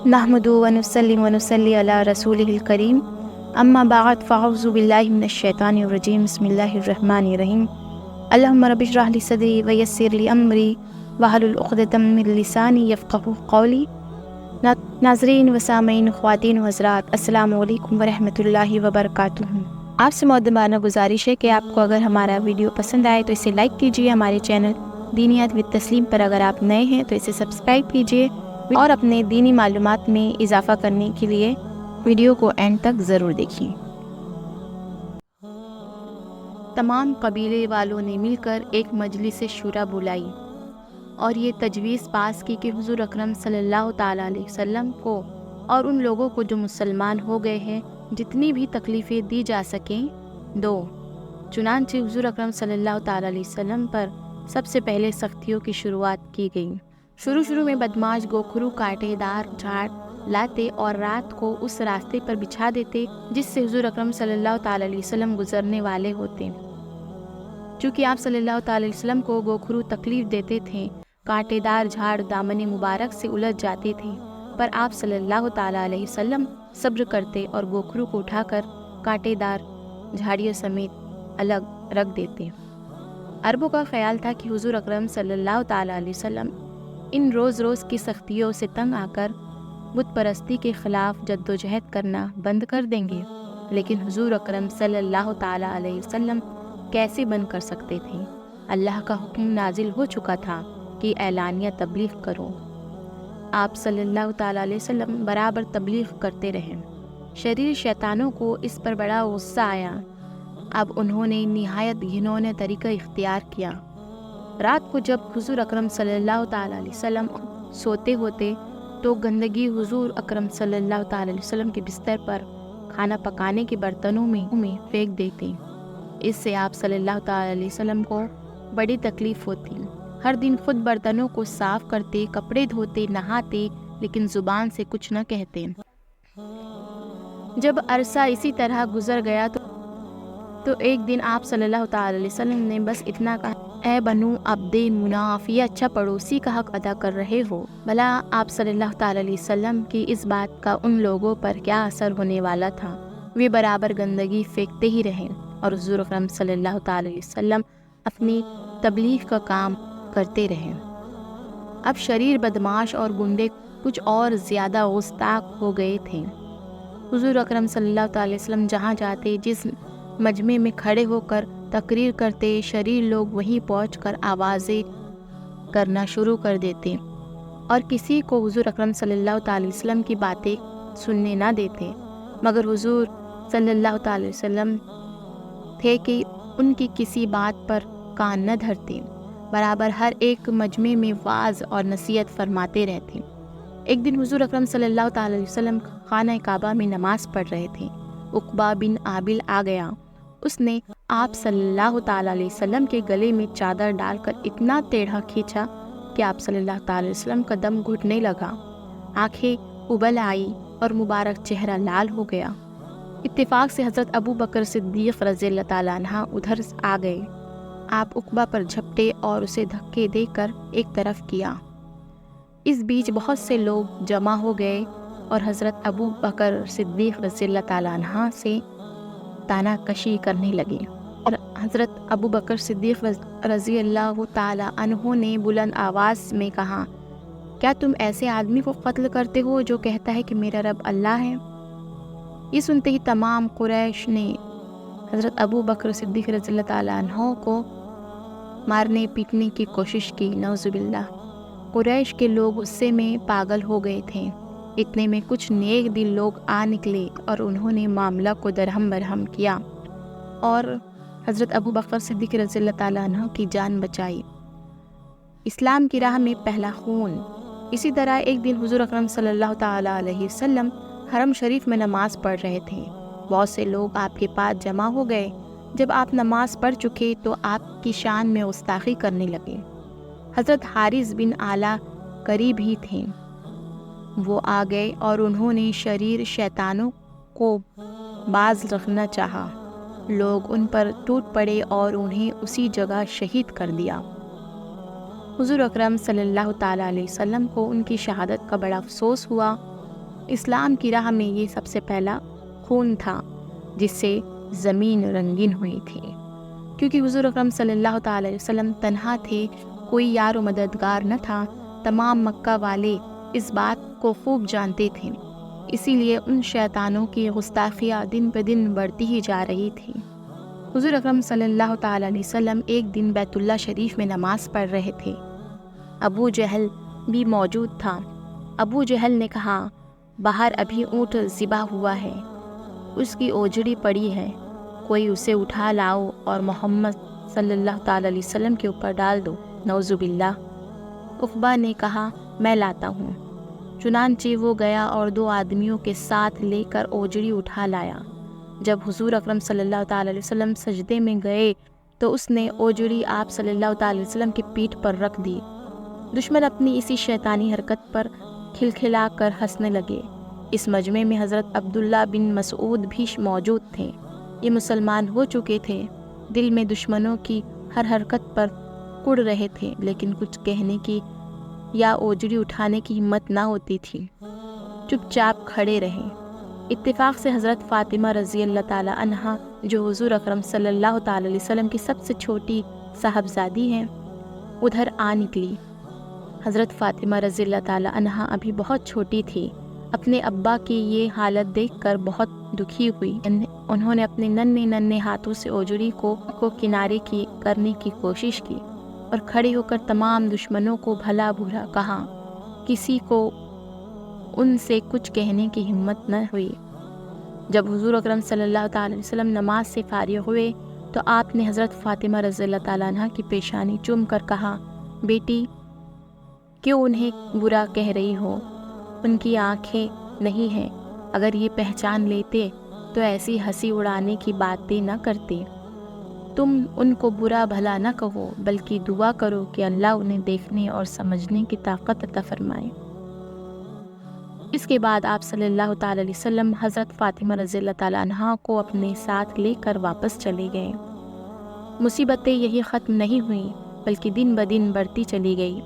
نحمد و نصلی و نصلی علی رسولہ الکریم، اما بعد فاعوذ باللہ من الشیطان الرجیم، بسم اللہ الرحمن الرحیم۔ اللہم رب اشرح لی صدری ویسر لی امری واحلل عقدۃ من لسانی یفقہوا قولی۔ ناظرین و سامعین، خواتین و حضرات، السلام علیکم ورحمۃ اللہ وبرکاتہ۔ آپ سے مؤدبانہ گزارش ہے کہ آپ کو اگر ہمارا ویڈیو پسند آئے تو اسے لائک کیجیے۔ ہمارے چینل دینیات و تسلیم پر اگر آپ نئے ہیں تو اسے سبسکرائب کیجیے، اور اپنے دینی معلومات میں اضافہ کرنے کے لیے ویڈیو کو اینڈ تک ضرور دیکھیں۔ تمام قبیلے والوں نے مل کر ایک مجلس شورا بلائی اور یہ تجویز پاس کی کہ حضور اکرم صلی اللہ تعالیٰ علیہ وسلم کو اور ان لوگوں کو جو مسلمان ہو گئے ہیں جتنی بھی تکلیفیں دی جا سکیں دو۔ چنانچہ حضور اکرم صلی اللہ تعالیٰ علیہ وسلم پر سب سے پہلے سختیوں کی شروعات کی گئی۔ شروع میں بدماش گوکھرو کانٹے دار جھاڑ لاتے اور رات کو اس راستے پر بچھا دیتے جس سے حضور اکرم صلی اللہ تعالیٰ علیہ وسلم گزرنے والے ہوتے۔ چونکہ آپ صلی اللہ تعالیٰ علیہ وسلم کو گوکھرو تکلیف دیتے تھے، کانٹے دار جھاڑ دامن مبارک سے الجھ جاتے تھے، پر آپ صلی اللہ تعالیٰ علیہ وسلم صبر کرتے اور گوکھرو کو اٹھا کر کانٹے دار جھاڑیوں سمیت الگ رکھ دیتے۔ عربوں کا خیال تھا کہ حضور اکرم صلی اللہ تعالیٰ علیہ وسلم ان روز کی سختیوں سے تنگ آ کر بت پرستی کے خلاف جد و جہد کرنا بند کر دیں گے، لیکن حضور اکرم صلی اللہ تعالیٰ علیہ وسلم کیسے بند کر سکتے تھے؟ اللہ کا حکم نازل ہو چکا تھا کہ اعلانیہ تبلیغ کرو۔ آپ صلی اللہ تعالیٰ علیہ وسلم برابر تبلیغ کرتے رہے۔ شریر شیطانوں کو اس پر بڑا غصہ آیا۔ اب انہوں نے نہایت گھنونا طریقہ اختیار کیا۔ رات کو جب حضور اکرم صلی اللہ تعالیٰ علیہ وسلم سوتے ہوتے تو گندگی حضور اکرم صلی اللہ تعالیٰ علیہ وسلم کے بستر پر کھانا پکانے کے برتنوں میں پھینک دیتے۔ اس سے آپ صلی اللہ تعالیٰ علیہ وسلم کو بڑی تکلیف ہوتی۔ ہر دن خود برتنوں کو صاف کرتے، کپڑے دھوتے، نہاتے، لیکن زبان سے کچھ نہ کہتے۔ جب عرصہ اسی طرح گزر گیا تو ایک دن آپ صلی اللہ تعالیٰ علیہ وسلم نے بس اتنا کہا، اے بنو عبد مناف، یہ اچھا پڑوسی کا حق ادا کر رہے ہو۔ بھلا آپ صلی اللہ تعالیٰ علیہ وسلم کی اس بات کا ان لوگوں پر کیا اثر ہونے والا تھا؟ وہ برابر گندگی پھینکتے ہی رہے اور حضور اکرم صلی اللہ تعالیٰ علیہ وسلم اپنی تبلیغ کا کام کرتے رہے۔ اب شریر بدماش اور گنڈے کچھ اور زیادہ گستاخ ہو گئے تھے۔ حضور اکرم صلی اللہ تعالیٰ علیہ وسلم جہاں جاتے، جس مجمع میں کھڑے ہو کر تقریر کرتے، شریر لوگ وہیں پہنچ کر آوازیں کرنا شروع کر دیتے اور کسی کو حضور اکرم صلی اللہ تعالیٰ علیہ وسلم کی باتیں سننے نہ دیتے، مگر حضور صلی اللہ تعالیٰ علیہ وسلم تھے کہ ان کی کسی بات پر کان نہ دھرتے، برابر ہر ایک مجمع میں وعظ اور نصیحت فرماتے رہتے۔ ایک دن حضور اکرم صلی اللہ تعالیٰ علیہ وسلم خانہ کعبہ میں نماز پڑھ رہے تھے۔ عقبہ بن عابل آ گیا۔ اس نے آپ صلی اللہ تعالیٰ علیہ وسلم کے گلے میں چادر ڈال کر اتنا ٹیڑھا کھینچا کہ آپ صلی اللہ تعالیٰ علیہ وسلم کا دم گھٹنے لگا، آنکھیں ابل آئی اور مبارک چہرہ لال ہو گیا۔ اتفاق سے حضرت ابو بکر صدیق رضی اللہ تعالیٰ عنہ ادھر آ گئے۔ آپ عقبہ پر جھپٹے اور اسے دھکے دے کر ایک طرف کیا۔ اس بیچ بہت سے لوگ جمع ہو گئے اور حضرت ابو بکر صدیق رضی اللہ تعالیٰ عنہ سے تانا کشی کرنے لگے، اور حضرت ابو بکر صدیق رضی اللہ تعالیٰ عنہ نے بلند آواز میں کہا، کیا تم ایسے آدمی کو قتل کرتے ہو جو کہتا ہے کہ میرا رب اللہ ہے؟ یہ سنتے ہی تمام قریش نے حضرت ابو بکر صدیق رضی اللہ تعالیٰ عنہ کو مارنے پیٹنے کی کوشش کی۔ نعوذ باللہ۔ قریش کے لوگ غصے میں پاگل ہو گئے تھے۔ اتنے میں کچھ نیک دل لوگ آ نکلے اور انہوں نے معاملہ کو درہم برہم کیا اور حضرت ابو بکر صدیق رضی اللہ تعالیٰ عنہ کی جان بچائی۔ اسلام کی راہ میں پہلا خون۔ اسی طرح ایک دن حضور اکرم صلی اللہ تعالیٰ علیہ وسلم حرم شریف میں نماز پڑھ رہے تھے۔ بہت سے لوگ آپ کے پاس جمع ہو گئے۔ جب آپ نماز پڑھ چکے تو آپ کی شان میں گستاخی کرنے لگے۔ حضرت حارث بن اعلیٰ قریب ہی تھے۔ وہ آ گئے اور انہوں نے شریر شیطانوں کو باز رکھنا چاہا۔ لوگ ان پر ٹوٹ پڑے اور انہیں اسی جگہ شہید کر دیا۔ حضور اکرم صلی اللہ تعالیٰ علیہ وسلم کو ان کی شہادت کا بڑا افسوس ہوا اسلام کی راہ میں یہ سب سے پہلا خون تھا جس سے زمین رنگین ہوئی تھی، کیونکہ حضور اکرم صلی اللہ تعالی علیہ وسلم تنہا تھے، کوئی یار و مددگار نہ تھا۔ تمام مکہ والے اس بات کو خوب جانتے تھے، اسی لیے ان شیطانوں کی گستاخیاں دن پہ دن بڑھتی ہی جا رہی تھی۔ حضور اکرم صلی اللہ تعالی علیہ وسلم ایک دن بیت اللہ شریف میں نماز پڑھ رہے تھے۔ ابو جہل بھی موجود تھا۔ ابو جہل نے کہا، باہر ابھی اونٹ ذبح ہوا ہے، اس کی اوجڑی پڑی ہے، کوئی اسے اٹھا لاؤ اور محمد صلی اللہ تعالی علیہ وسلم کے اوپر ڈال دو، نعوذ باللہ۔ عقبہ نے کہا، میں لاتا ہوں۔ چنانچہ وہ گیا اور 2 آدمیوں کے ساتھ لے کر اوجڑی اٹھا لایا۔ جب حضور اکرم صلی اللہ تعالی علیہ وسلم سجدے میں گئے تو اس نے اوجڑی آپ صلی اللہ تعالی علیہ وسلم کی پیٹھ پر رکھ دی۔ دشمن اپنی اسی شیطانی حرکت پر کھلکھلا کر ہنسنے لگے۔ اس مجمع میں حضرت عبداللہ بن مسعود بھی موجود تھے۔ یہ مسلمان ہو چکے تھے، دل میں دشمنوں کی ہر حرکت پر کڑ رہے تھے، لیکن کچھ کہنے کی یا اوجڑی اٹھانے کی ہمت نہ ہوتی تھی، چپ چاپ کھڑے رہے۔ اتفاق سے حضرت فاطمہ رضی اللہ تعالی عنہا، جو حضور اکرم صلی اللہ تعالی علیہ وسلم کی سب سے چھوٹی صاحبزادی ہیں، ادھر آ نکلی۔ حضرت فاطمہ رضی اللہ تعالی عنہا ابھی بہت چھوٹی تھی، اپنے ابا کی یہ حالت دیکھ کر بہت دکھی ہوئی۔ انہوں نے اپنے ننھے ہاتھوں سے اوجڑی کو کنارے کرنے کی کوشش کی اور کھڑے ہو کر تمام دشمنوں کو بھلا برا کہا۔ کسی کو ان سے کچھ کہنے کی ہمت نہ ہوئی۔ جب حضور اکرم صلی اللہ تعالی علیہ وسلم نماز سے فارغ ہوئے تو آپ نے حضرت فاطمہ رضی اللہ تعالیٰ عنہ کی پیشانی چوم کر کہا، بیٹی کیوں انہیں برا کہہ رہی ہو؟ ان کی آنکھیں نہیں ہیں، اگر یہ پہچان لیتے تو ایسی ہنسی اڑانے کی باتیں نہ کرتے۔ تم ان کو برا بھلا نہ کہو، بلکہ دعا کرو کہ اللہ انہیں دیکھنے اور سمجھنے کی طاقت عطا فرمائے۔ اس کے بعد آپ صلی اللہ تعالی علیہ وسلم حضرت فاطمہ رضی اللہ تعالیٰ عنہا کو اپنے ساتھ لے کر واپس چلے گئے۔ مصیبتیں یہی ختم نہیں ہوئیں، بلکہ دن بدن بڑھتی چلی گئی۔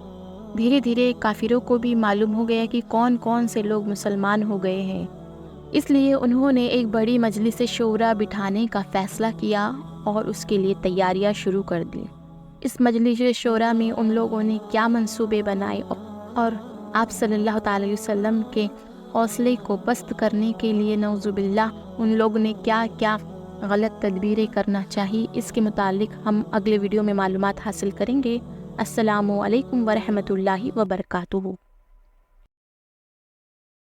دھیرے دھیرے کافروں کو بھی معلوم ہو گیا کہ کون کون سے لوگ مسلمان ہو گئے ہیں، اس لیے انہوں نے ایک بڑی مجلس شورا بٹھانے کا فیصلہ کیا اور اس کے لیے تیاریاں شروع کر دی۔ اس مجلس شورا میں ان لوگوں نے کیا منصوبے بنائے اور آپ صلی اللہ تعالی علیہ وسلم کے حوصلے کو پست کرنے کے لیے نعوذ باللہ ان لوگوں نے کیا کیا غلط تدبیریں کرنا چاہیے، اس کے متعلق ہم اگلے ویڈیو میں معلومات حاصل کریں گے۔ السلام علیکم ورحمۃ اللہ وبرکاتہ۔